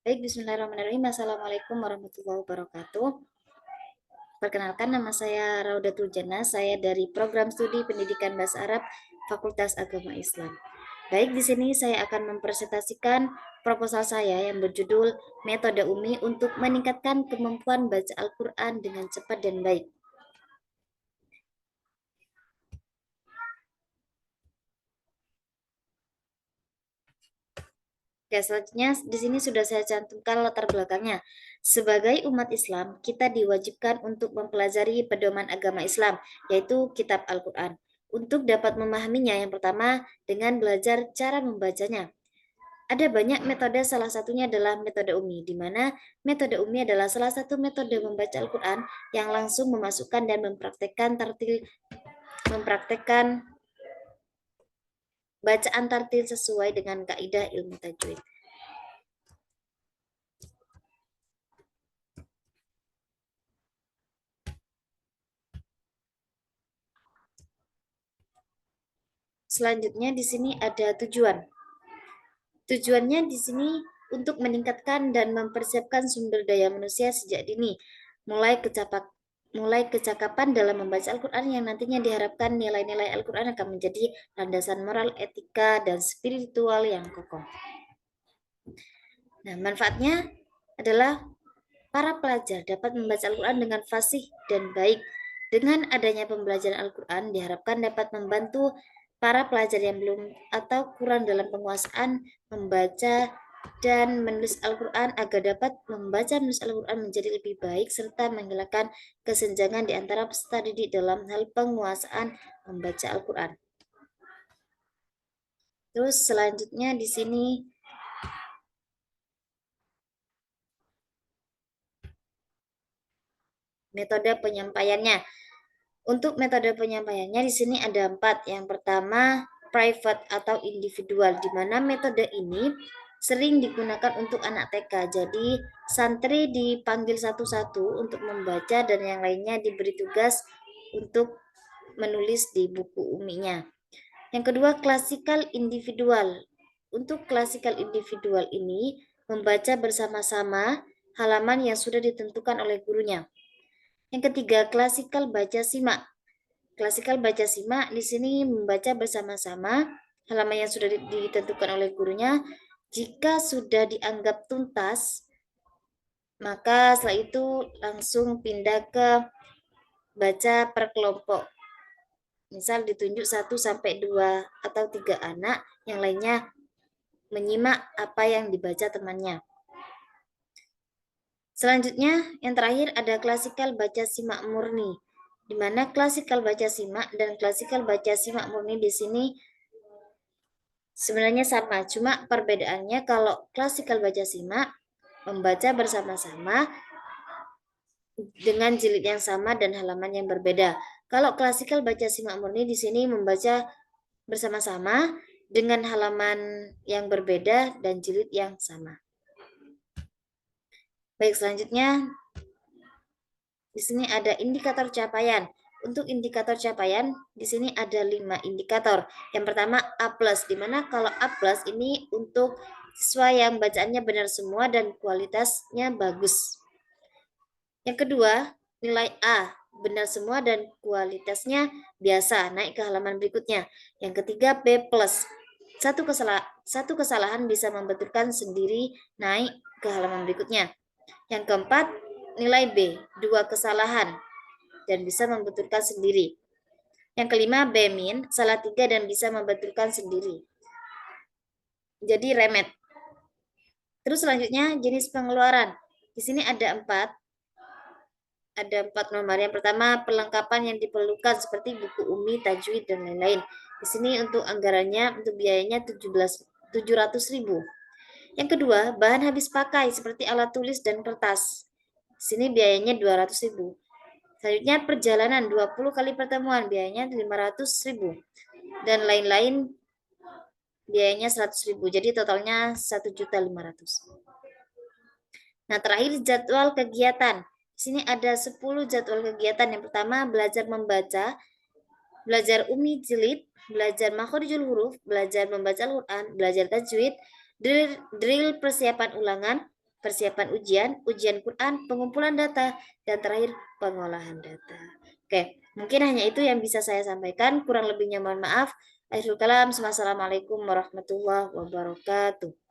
Baik, bismillahirrahmanirrahim. Assalamualaikum warahmatullahi wabarakatuh. Perkenalkan, nama saya Raudatul Jannah. Saya dari Program Studi Pendidikan Bahasa Arab Fakultas Agama Islam. Baik, di sini saya akan mempresentasikan proposal saya yang berjudul Metode Umi untuk meningkatkan kemampuan baca Al-Quran dengan cepat dan baik. Oke, selanjutnya di sini sudah saya cantumkan latar belakangnya. Sebagai umat Islam, kita diwajibkan untuk mempelajari pedoman agama Islam, yaitu Kitab Al-Quran. Untuk dapat memahaminya, yang pertama dengan belajar cara membacanya. Ada banyak metode, salah satunya adalah metode Umi, di mana metode Umi adalah salah satu metode membaca Al-Quran yang langsung memasukkan dan mempraktekkan bacaan tartil sesuai dengan kaidah ilmu tajwid. Selanjutnya di sini ada tujuan. Tujuannya di sini untuk meningkatkan dan mempersiapkan sumber daya manusia sejak dini, mulai kecakapan dalam membaca Al-Quran yang nantinya diharapkan nilai-nilai Al-Quran akan menjadi landasan moral, etika, dan spiritual yang kokoh. Nah, manfaatnya adalah para pelajar dapat membaca Al-Quran dengan fasih dan baik. Dengan adanya pembelajaran Al-Quran diharapkan dapat membantu para pelajar yang belum atau kurang dalam penguasaan membaca dan menulis Al-Quran agar dapat membaca dan menulis Al-Quran menjadi lebih baik serta menghilangkan kesenjangan di antara peserta didik dalam hal penguasaan membaca Al-Quran. Terus selanjutnya di sini metode penyampaiannya. Untuk metode penyampaiannya di sini ada 4. Yang pertama, private atau individual, di mana metode ini sering digunakan untuk anak TK. Jadi, santri dipanggil satu-satu untuk membaca dan yang lainnya diberi tugas untuk menulis di buku uminya. Yang kedua, klasikal individual. Untuk klasikal individual ini membaca bersama-sama halaman yang sudah ditentukan oleh gurunya. Yang ketiga, klasikal baca simak. Klasikal baca simak di sini membaca bersama-sama halaman yang sudah ditentukan oleh gurunya. Jika sudah dianggap tuntas, maka setelah itu langsung pindah ke baca per kelompok. Misal ditunjuk 1 sampai 2 atau 3 anak, yang lainnya menyimak apa yang dibaca temannya. Selanjutnya, yang terakhir ada klasikal baca simak murni, di mana klasikal baca simak dan klasikal baca simak murni di sini sebenarnya sama, cuma perbedaannya kalau klasikal baca simak membaca bersama-sama dengan jilid yang sama dan halaman yang berbeda. Kalau klasikal baca simak murni di sini membaca bersama-sama dengan halaman yang berbeda dan jilid yang sama. Baik, selanjutnya di sini ada indikator capaian. Untuk indikator capaian, di sini ada 5 indikator. Yang pertama A+, di mana kalau A+ ini untuk siswa yang bacaannya benar semua dan kualitasnya bagus. Yang kedua, nilai A, benar semua dan kualitasnya biasa, naik ke halaman berikutnya. Yang ketiga, B+. Satu kesalahan bisa membetulkan sendiri, naik ke halaman berikutnya. Yang keempat, nilai B, 2 kesalahan dan bisa membetulkan sendiri. Yang kelima, B-, salah 3 dan bisa membetulkan sendiri. Jadi remet. Terus selanjutnya jenis pengeluaran. Di sini ada 4. Ada 4 nomor. Yang pertama, perlengkapan yang diperlukan seperti buku umi, tajwid, dan lain-lain. Di sini untuk anggarannya, untuk biayanya 700.000. Yang kedua, bahan habis pakai seperti alat tulis dan kertas. Di sini biayanya 200.000. Selanjutnya perjalanan 20 kali pertemuan, biayanya 500.000. Dan lain-lain biayanya 100.000. Jadi totalnya 1.500.000. Nah, terakhir jadwal kegiatan. Di sini ada 10 jadwal kegiatan. Yang pertama, belajar membaca, belajar umi jilid, belajar makhorijul huruf, belajar membaca Al-Quran, belajar tajwid, drill persiapan ulangan, persiapan ujian, ujian Quran, pengumpulan data, dan terakhir pengolahan data. Oke, mungkin hanya itu yang bisa saya sampaikan. Kurang lebihnya mohon maaf. Akhirul kalam. Wassalamualaikum warahmatullahi wabarakatuh.